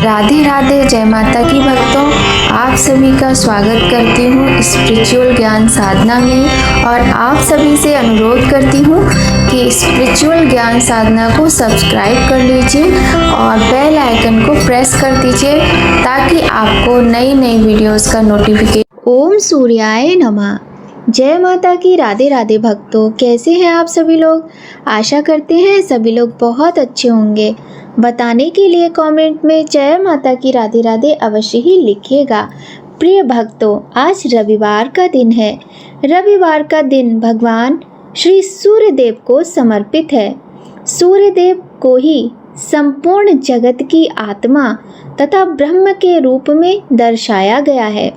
राधे राधे, जय माता की भक्तों। आप सभी का स्वागत करती हूँ स्पिरिचुअल ज्ञान साधना में और आप सभी से अनुरोध करती हूँ कि स्पिरिचुअल ज्ञान साधना को सब्सक्राइब कर लीजिए और बेल आइकन को प्रेस कर दीजिए ताकि आपको नई नई वीडियोस का नोटिफिकेशन। ओम सूर्याय नमः। जय माता की राधे राधे भक्तों, कैसे हैं आप सभी लोग। आशा करते हैं सभी लोग बहुत अच्छे होंगे। बताने के लिए कमेंट में जय माता की राधे राधे अवश्य ही लिखिएगा। प्रिय भक्तों, आज रविवार का दिन है। रविवार का दिन भगवान श्री सूर्यदेव को समर्पित है। सूर्यदेव को ही संपूर्ण जगत की आत्मा तथा ब्रह्म के रूप में दर्शाया गया है।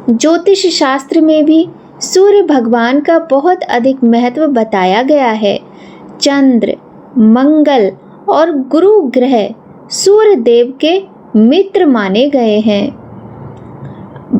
ज्योतिष शास्त्र में भी सूर्य भगवान का बहुत अधिक महत्व बताया गया है। चंद्र, मंगल और गुरु ग्रह सूर्य देव के मित्र माने गए हैं।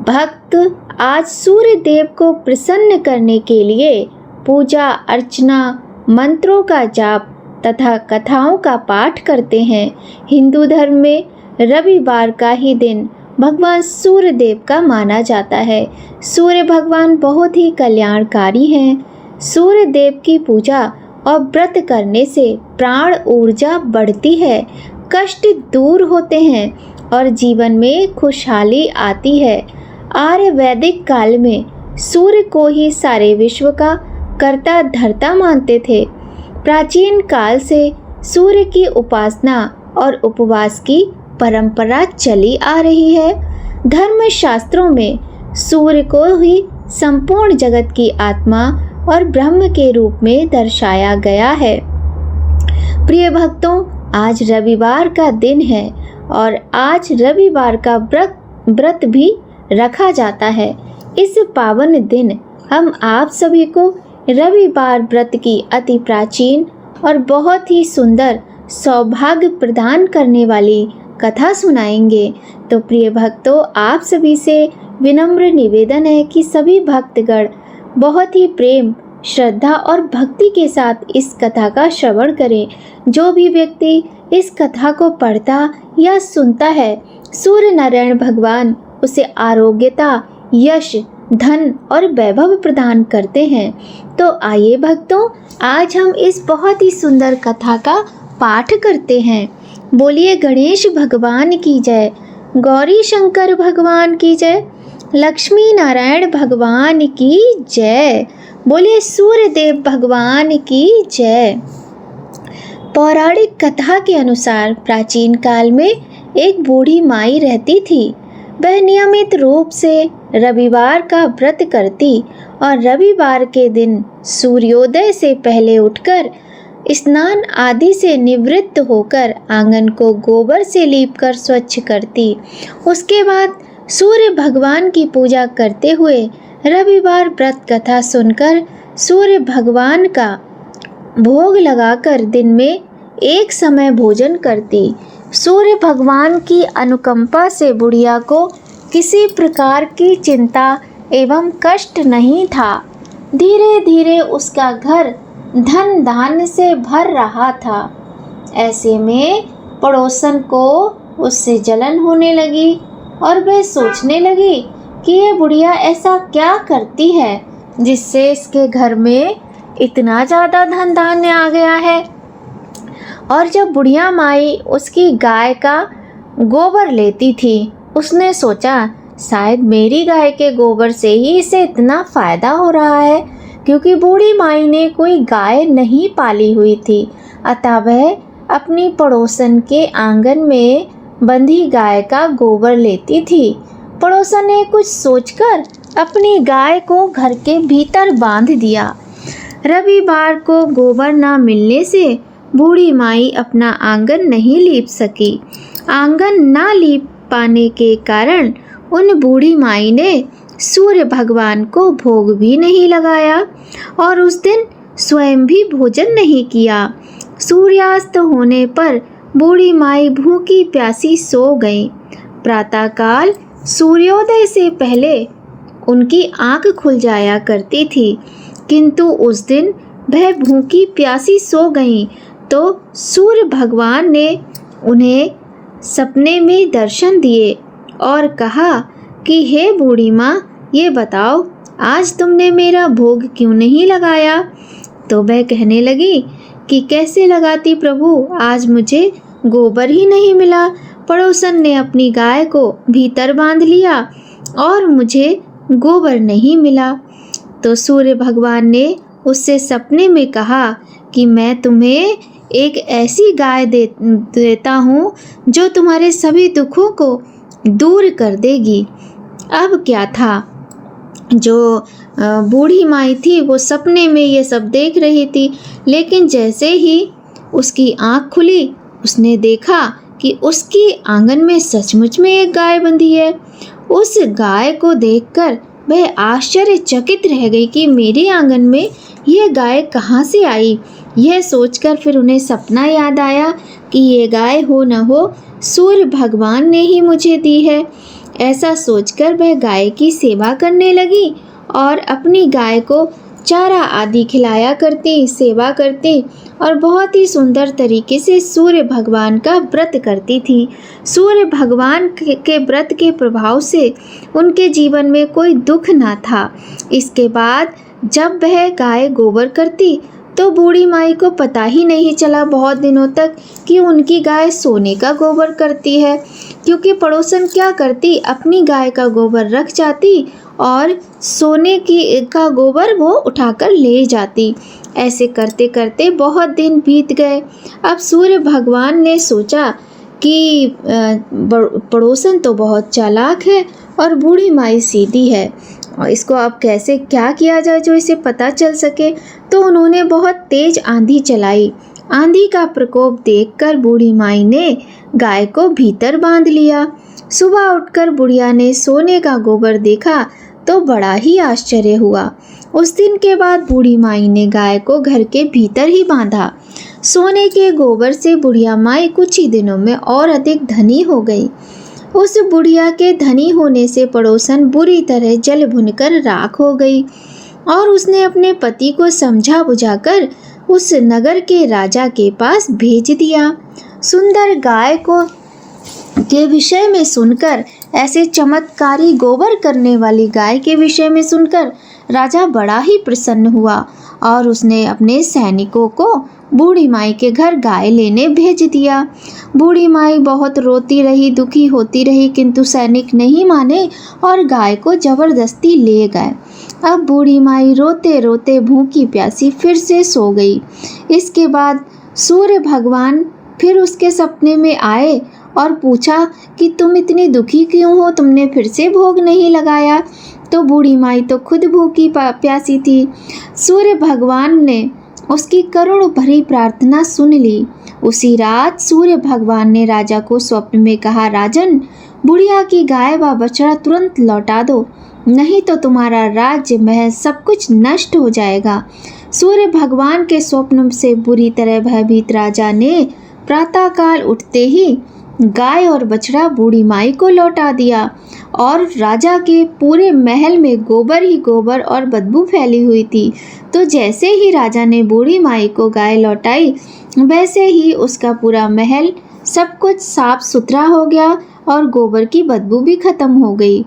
भक्त आज सूर्य देव को प्रसन्न करने के लिए पूजा अर्चना, मंत्रों का जाप तथा कथाओं का पाठ करते हैं। हिंदू धर्म में रविवार का ही दिन भगवान सूर्य देव का माना जाता है। सूर्य भगवान बहुत ही कल्याणकारी हैं। सूर्य देव की पूजा और व्रत करने से प्राण ऊर्जा बढ़ती है, कष्ट दूर होते हैं और जीवन में खुशहाली आती है। आर्य वैदिक काल में सूर्य को ही सारे विश्व का कर्ता धर्ता मानते थे। प्राचीन काल से सूर्य की उपासना और उपवास की परंपरा चली आ रही है। धर्म शास्त्रों में सूर्य को ही संपूर्ण जगत की आत्मा और ब्रह्म के रूप में दर्शाया गया है। प्रिय भक्तों, आज रविवार का दिन है और आज रविवार का व्रत भी रखा जाता है। इस पावन दिन हम आप सभी को रविवार व्रत की अति प्राचीन और बहुत ही सुंदर सौभाग्य प्रदान करने वाली कथा सुनाएंगे। तो प्रिय भक्तों, आप सभी से विनम्र निवेदन है कि सभी भक्तगण बहुत ही प्रेम, श्रद्धा और भक्ति के साथ इस कथा का श्रवण करें। जो भी व्यक्ति इस कथा को पढ़ता या सुनता है, सूर्य नारायण भगवान उसे आरोग्यता, यश, धन और वैभव प्रदान करते हैं। तो आइए भक्तों, आज हम इस बहुत ही सुंदर कथा का पाठ करते हैं। बोलिए गणेश भगवान की जय, गौरी शंकर भगवान की जय, लक्ष्मी नारायण भगवान की जय, बोलिए सूर्य देव भगवान की जय। पौराणिक कथा के अनुसार प्राचीन काल में एक बूढ़ी माई रहती थी। वह नियमित रूप से रविवार का व्रत करती और रविवार के दिन सूर्योदय से पहले उठकर स्नान आदि से निवृत्त होकर आंगन को गोबर से लीपकर स्वच्छ करती। उसके बाद सूर्य भगवान की पूजा करते हुए रविवार व्रत कथा सुनकर सूर्य भगवान का भोग लगाकर दिन में एक समय भोजन करती। सूर्य भगवान की अनुकंपा से बुढ़िया को किसी प्रकार की चिंता एवं कष्ट नहीं था। धीरे धीरे उसका घर धन धान्य से भर रहा था। ऐसे में पड़ोसन को उससे जलन होने लगी और वह सोचने लगी कि ये बुढ़िया ऐसा क्या करती है जिससे इसके घर में इतना ज़्यादा धन धान्य आ गया है। और जब बुढ़िया माई उसकी गाय का गोबर लेती थी, उसने सोचा शायद मेरी गाय के गोबर से ही इसे इतना फ़ायदा हो रहा है, क्योंकि बूढ़ी माई ने कोई गाय नहीं पाली हुई थी। अतः वह अपनी पड़ोसन के आंगन में बंधी गाय का गोबर लेती थी। पड़ोसन ने कुछ सोचकर अपनी गाय को घर के भीतर बांध दिया। रविवार को गोबर न मिलने से बूढ़ी माई अपना आंगन नहीं लीप सकी। आंगन न लीप पाने के कारण उन बूढ़ी माई ने सूर्य भगवान को भोग भी नहीं लगाया और उस दिन स्वयं भी भोजन नहीं किया। सूर्यास्त होने पर बूढ़ी माई भूखी प्यासी सो गई। प्रातःकाल सूर्योदय से पहले उनकी आंख खुल जाया करती थी, किंतु उस दिन वह भूखी प्यासी सो गईं तो सूर्य भगवान ने उन्हें सपने में दर्शन दिए और कहा कि हे बूढ़ी माँ, ये बताओ आज तुमने मेरा भोग क्यों नहीं लगाया? तो वह कहने लगी कि कैसे लगाती प्रभु, आज मुझे गोबर ही नहीं मिला। पड़ोसन ने अपनी गाय को भीतर बांध लिया और मुझे गोबर नहीं मिला। तो सूर्य भगवान ने उससे सपने में कहा कि मैं तुम्हें एक ऐसी गाय देता हूँ जो तुम्हारे सभी दुखों को दूर कर देगी। अब क्या था, जो बूढ़ी माई थी वो सपने में ये सब देख रही थी, लेकिन जैसे ही उसकी आँख खुली उसने देखा कि उसकी आंगन में सचमुच में एक गाय बंधी है। उस गाय को देखकर वह आश्चर्यचकित रह गई कि मेरे आंगन में यह गाय कहाँ से आई। यह सोचकर फिर उन्हें सपना याद आया कि ये गाय हो न हो सूर्य भगवान ने ही मुझे दी है। ऐसा सोचकर वह गाय की सेवा करने लगी और अपनी गाय को चारा आदि खिलाया करती, सेवा करती और बहुत ही सुंदर तरीके से सूर्य भगवान का व्रत करती थी। सूर्य भगवान के व्रत के प्रभाव से उनके जीवन में कोई दुख ना था। इसके बाद जब वह गाय गोबर करती तो बूढ़ी माई को पता ही नहीं चला बहुत दिनों तक कि उनकी गाय सोने का गोबर करती है, क्योंकि पड़ोसन क्या करती, अपनी गाय का गोबर रख जाती और सोने का गोबर वो उठाकर ले जाती। ऐसे करते करते बहुत दिन बीत गए। अब सूर्य भगवान ने सोचा कि पड़ोसन तो बहुत चालाक है और बूढ़ी माई सीधी है, और इसको अब कैसे क्या किया जाए जो इसे पता चल सके। तो उन्होंने बहुत तेज आंधी चलाई। आंधी का प्रकोप देखकर बूढ़ी माई ने गाय को भीतर बांध लिया। सुबह उठकर बुढ़िया ने सोने का गोबर देखा तो बड़ा ही आश्चर्य हुआ। उस दिन के बाद बूढ़ी माई ने गाय को घर के भीतर ही बांधा। सोने के गोबर से बुढ़िया माई कुछ ही दिनों में और अधिक धनी हो गई। उस बुढ़िया के धनी होने से पड़ोसन बुरी तरह जल भुनकर राख हो गई और उसने अपने पति को समझा बुझाकर उस नगर के राजा के पास भेज दिया। सुंदर गाय को के विषय में सुनकर, ऐसे चमत्कारी गोबर करने वाली गाय के विषय में सुनकर राजा बड़ा ही प्रसन्न हुआ और उसने अपने सैनिकों को बूढ़ी माई के घर गाय लेने भेज दिया। बूढ़ी माई बहुत रोती रही, दुखी होती रही, किंतु सैनिक नहीं माने और गाय को जबरदस्ती ले गए। अब बूढ़ी माई रोते रोते भूखी प्यासी फिर से सो गई। इसके बाद सूर्य भगवान फिर उसके सपने में आए और पूछा कि तुम इतनी दुखी क्यों हो, तुमने फिर से भोग नहीं लगाया। तो बूढ़ी माई तो खुद भूखी प्यासी थी। सूर्य भगवान ने उसकी करुण भरी प्रार्थना सुन ली। उसी रात सूर्य भगवान ने राजा को स्वप्न में कहा, राजन, बुढ़िया की गाय व बछड़ा तुरंत लौटा दो, नहीं तो तुम्हारा राज्य महल सब कुछ नष्ट हो जाएगा। सूर्य भगवान के स्वप्न से बुरी तरह भयभीत राजा ने प्रातःकाल उठते ही गाय और बछड़ा बूढ़ी माई को लौटा दिया और राजा के पूरे महल में गोबर ही गोबर और बदबू फैली हुई थी। तो जैसे ही राजा ने बूढ़ी माई को गाय लौटाई, वैसे ही उसका पूरा महल सब कुछ साफ सुथरा हो गया और गोबर की बदबू भी खत्म हो गई।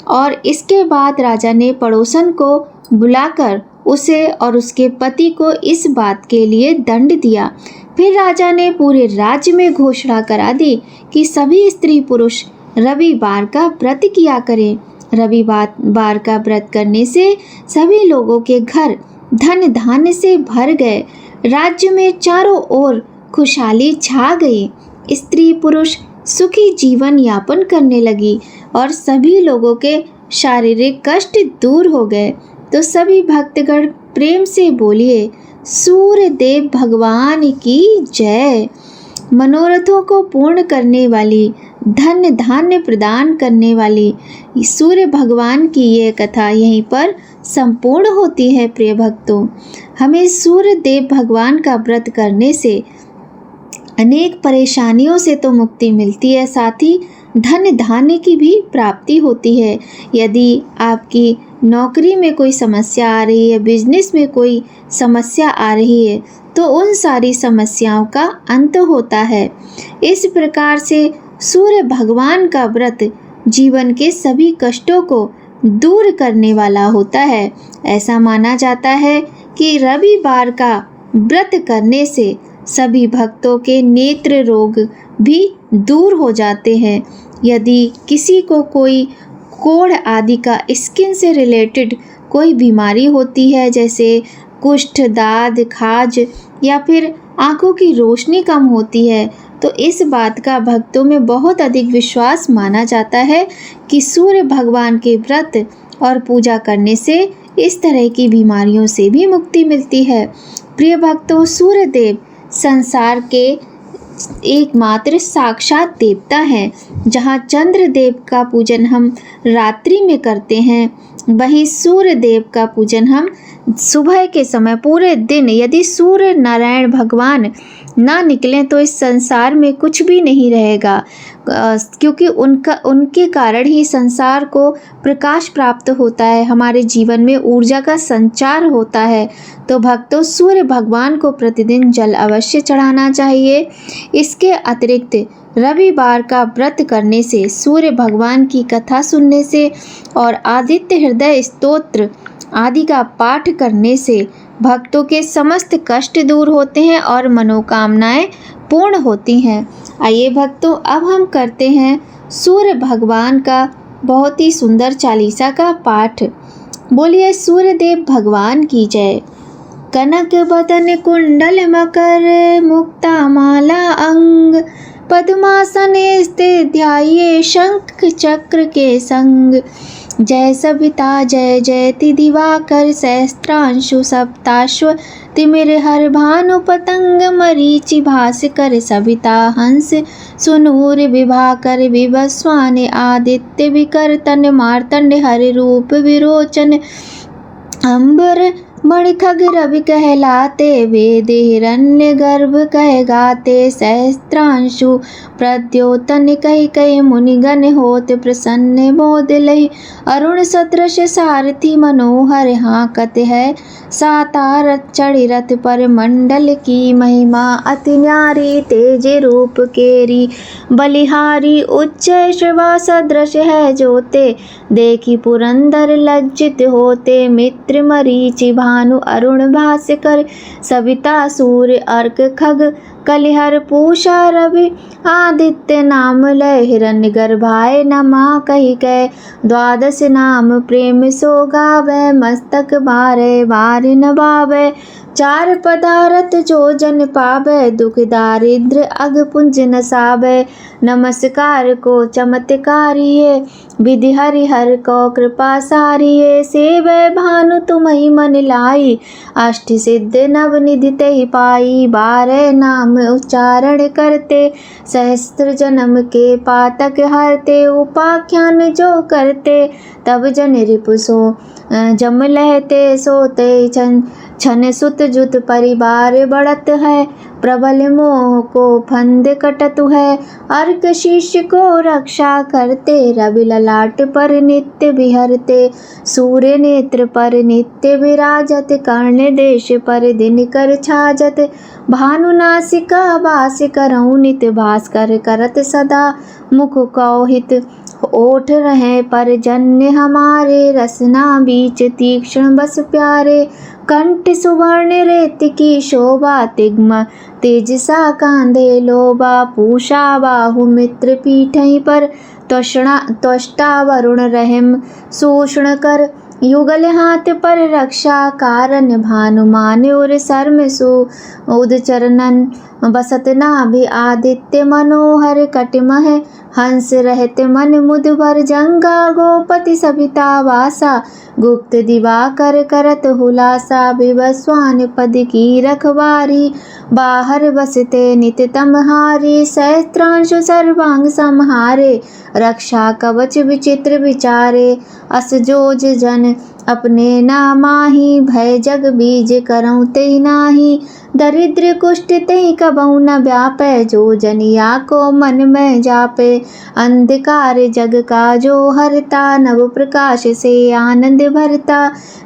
और इसके बाद राजा ने पड़ोसन को बुलाकर उसे और उसके पति को इस बात के लिए दंड दिया। फिर राजा ने पूरे राज्य में घोषणा करा दी कि सभी स्त्री पुरुष रविवार का व्रत किया करें। रविवार का व्रत करने से सभी लोगों के घर धन धान्य से भर गए। राज्य में चारों ओर खुशहाली छा गई। स्त्री पुरुष सुखी जीवन यापन करने लगी और सभी लोगों के शारीरिक कष्ट दूर हो गए। तो सभी भक्तगण प्रेम से बोलिए, सूर्य देव भगवान की जय। मनोरथों को पूर्ण करने वाली, धन धान्य प्रदान करने वाली सूर्य भगवान की ये कथा यहीं पर संपूर्ण होती है। प्रिय भक्तों, हमें सूर्य देव भगवान का व्रत करने से अनेक परेशानियों से तो मुक्ति मिलती है, साथ ही धन धान्य की भी प्राप्ति होती है। यदि आपकी नौकरी में कोई समस्या आ रही है, बिजनेस में कोई समस्या आ रही है, तो उन सारी समस्याओं का अंत होता है। इस प्रकार से सूर्य भगवान का व्रत जीवन के सभी कष्टों को दूर करने वाला होता है। ऐसा माना जाता है कि रविवार का व्रत करने से सभी भक्तों के नेत्र रोग भी दूर हो जाते हैं। यदि किसी को कोई कोढ़ आदि का स्किन से रिलेटेड कोई बीमारी होती है, जैसे कुष्ठ, दाद, खाज या फिर आंखों की रोशनी कम होती है, तो इस बात का भक्तों में बहुत अधिक विश्वास माना जाता है कि सूर्य भगवान के व्रत और पूजा करने से इस तरह की बीमारियों से भी मुक्ति मिलती है। प्रिय भक्तों, सूर्य देव संसार के एकमात्र साक्षात देवता हैं। जहाँ चंद्र देव का पूजन हम रात्रि में करते हैं, वहीं सूर्य देव का पूजन हम सुबह के समय पूरे दिन। यदि सूर्य नारायण भगवान ना निकलें तो इस संसार में कुछ भी नहीं रहेगा, क्योंकि उनके कारण ही संसार को प्रकाश प्राप्त होता है, हमारे जीवन में ऊर्जा का संचार होता है। तो भक्तों, सूर्य भगवान को प्रतिदिन जल अवश्य चढ़ाना चाहिए। इसके अतिरिक्त रविवार का व्रत करने से, सूर्य भगवान की कथा सुनने से और आदित्य हृदय स्तोत्र आदि का पाठ करने से भक्तों के समस्त कष्ट दूर होते हैं और मनोकामनाएं पूर्ण होती हैं। आइए भक्तों, अब हम करते हैं सूर्य भगवान का बहुत ही सुंदर चालीसा का पाठ। बोलिए सूर्य देव भगवान की जय। कनक बदन कुंडल मकर मुक्ता माला अंग, पद्मासने स्थित ध्याये शंख चक्र के संग। जय सविता जय जयति दिवाकर, सहस्त्रांशु सप्ताश्व तिमिर हर भानु पतंग मरीचि भास्कर। सविता हंस सुनूर विभाकर, विवस्वान आदित्य विकर तन मार्तंड हरि रूप विरोचन। अंबर मणिखग रवि कहलाते, वेद हिरण्य गर्भ कह गाते। सहस्त्रांशु प्रद्योतन कहि कहि मुनिगण होत प्रसन्न मोद लहि। अरुण सदृश सारथी मनोहर हाँकत है, सातारथ चढ़ि रथ पर मंडल की महिमा अति न्यारी। तेज रूप केरी बलिहारी, उच्च शोभा सदृश है जोते। देखी पुरंदर लज्जित होते, मित्र मरीचि भानु अरुण भास्कर। सविता सूर्य अर्क खग कलिहर पूषा रवि, आदित्य नाम लय हिरण्य गर्भाय नमा कहि कै। द्वादश नाम प्रेम सो गावै, मस्तक बारे बार नवावै। चार पदारथ जो जन पावै, दुख दारिद्र अग पुंज नसावै। नमस्कार को चमत्कारिये, विधि हरिहर को कृपा सारिये। सेवै भानु तुम्हि मन लाई, अष्ट सिद्ध नव निधि तेहि पाई। बारह नाम उच्चारण करते, सहस्त्र जन्म के पातक हरते। उपाख्यान जो करते, तब जन रिपु सो जम लहते। सोते छन सुत जुत परिवार बढ़त है, प्रबल मोह को फंद कटत है। अर्क शिष्य को रक्षा करते, रवि ललाट पर नित्य विहरते। सूर्य नेत्र पर नित्य विराजत, कर्ण देश पर दिनकर छाजत। भानु नासिका वास करऊँ नित, भास्कर करत सदा मुख कौहित। ओठ रहे पर जन्य हमारे, रसना बीच तीक्ष्ण बस प्यारे। कंठ सुवर्ण रेत की शोभा, तिग्म तेजसा कांधे लोभा। पूषा बाहु मित्र पीठहि पर, त्वष्टा वरुण रहम सूषण कर। युगल हाथ पर रक्षा कारण, भानु मान्योर सर्म सु उद चरणन। बसत नाभि आदित्य मनोहर, कटिमह हंस रहते मन मुदभर। जंगा गोपति सविता वासा, गुप्त दिवाकर करत हुलासा। विवस्वान पद की रखवारी, बाहर बसते नित तमहारी। सहस्त्रांशु सर्वांग संहारे, रक्षा कवच विचित्र विचारे। असजोज जन अपने ना माही, भय जग बीज करऊँ ते नाही। दरिद्र कुष्ठ ते कबहु न व्यापै, जो जनिया को मन में जापे। अंधकार जग का जो हरता, नव प्रकाश से आनंद भरता।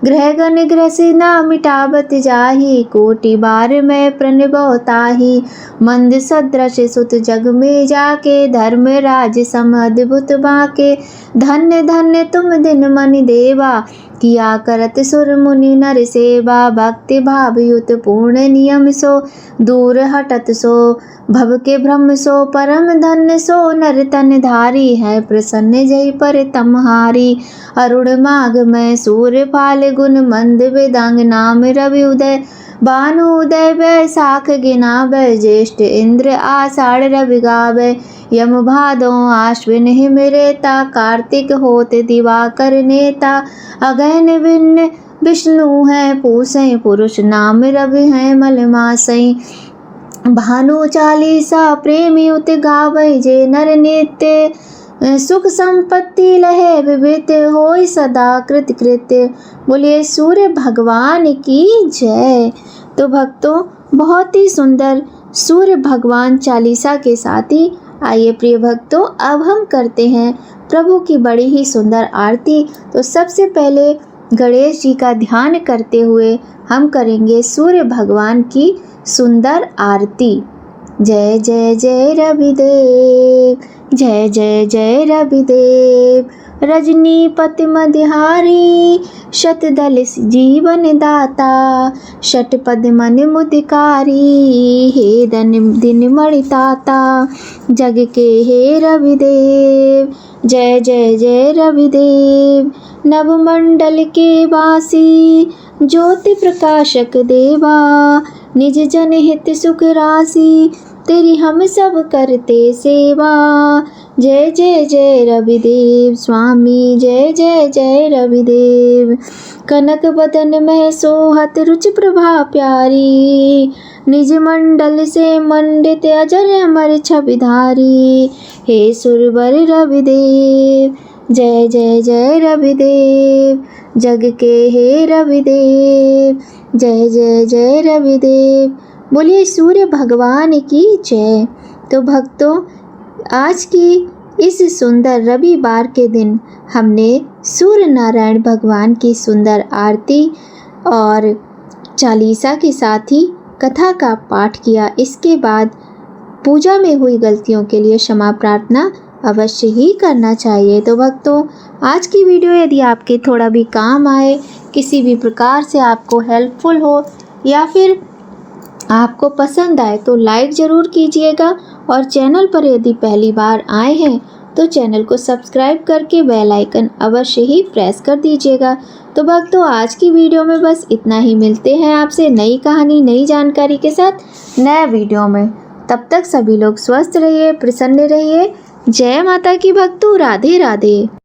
ग्रहगण ग्रस न मिटावत जाहि, कोटि बार मैं प्रणबो ताहि। मंद सदृश सुत जग में जाके, धर्म राज सम अद्भुत बाके। धन्य धन्य तुम दिन मनि देवा, किया करत सुर मुनि नर सेवा। भक्ति भाव युत पूर्ण नियम सो, दूर हटत सो भव के भ्रम सो। परम धन्य सो नर तन धारी, है प्रसन्न जय पर तमहारी। अरुण माघ में सूर्य फाल गुण, मंद वेदांग नाम रवि उदय। भानु उदय बैसाख गिनाबै, ज्येष्ठ इंद्र आषाढ़ रवि गावै। यम भादो आश्विन हिम रेता, कार्तिक होत दिवाकर नेता। अगहन भिन्न विष्णु है पूसै, पुरुष नाम रवि है मलमासै। भानु चालीसा प्रेमी उत गावै, जे नर नित्य। सुख संपत्ति लहे विविध, होय सदा कृत कृत्य। बोलिए सूर्य भगवान की जय। तो भक्तों, बहुत ही सुंदर सूर्य भगवान चालीसा के साथ ही आइए प्रिय भक्तों, अब हम करते हैं प्रभु की बड़ी ही सुंदर आरती। तो सबसे पहले गणेश जी का ध्यान करते हुए हम करेंगे सूर्य भगवान की सुंदर आरती। जय जय जय रविदेव, जय जय जय रविदेव। रजनीपति मदिहारी, शतदल जीवन दाता। षटपद मन मुदिकारी, हे दिन मणिताता। जग के हे रविदेव, जय जय जय रविदेव। नवमंडल के वासी, ज्योति प्रकाशक देवा। निज जन हित सुख राशि, तेरी हम सब करते सेवा। जय जय जय रविदेव स्वामी, जय जय जय रविदेव। कनक बदन में सोहत रुचि प्रभा प्यारी, निज मंडल से मंडित अजर अमर छविधारी। हे सुरवर रविदेव, जय जय जय रविदेव। जग के हे रविदेव, जय जय जय रविदेव। बोलिए सूर्य भगवान की जय। तो भक्तों, आज की इस सुंदर रविवार के दिन हमने सूर्य नारायण भगवान की सुंदर आरती और चालीसा के साथ ही कथा का पाठ किया। इसके बाद पूजा में हुई गलतियों के लिए क्षमा प्रार्थना अवश्य ही करना चाहिए। तो भक्तों, आज की वीडियो यदि आपके थोड़ा भी काम आए, किसी भी प्रकार से आपको हेल्पफुल हो या फिर आपको पसंद आए तो लाइक ज़रूर कीजिएगा। और चैनल पर यदि पहली बार आए हैं तो चैनल को सब्सक्राइब करके बेल आइकन अवश्य ही प्रेस कर दीजिएगा। तो भक्तों, आज की वीडियो में बस इतना ही। मिलते हैं आपसे नई कहानी, नई जानकारी के साथ नए वीडियो में। तब तक सभी लोग स्वस्थ रहिए, प्रसन्न रहिए। जय माता की भक्तों, राधे राधे।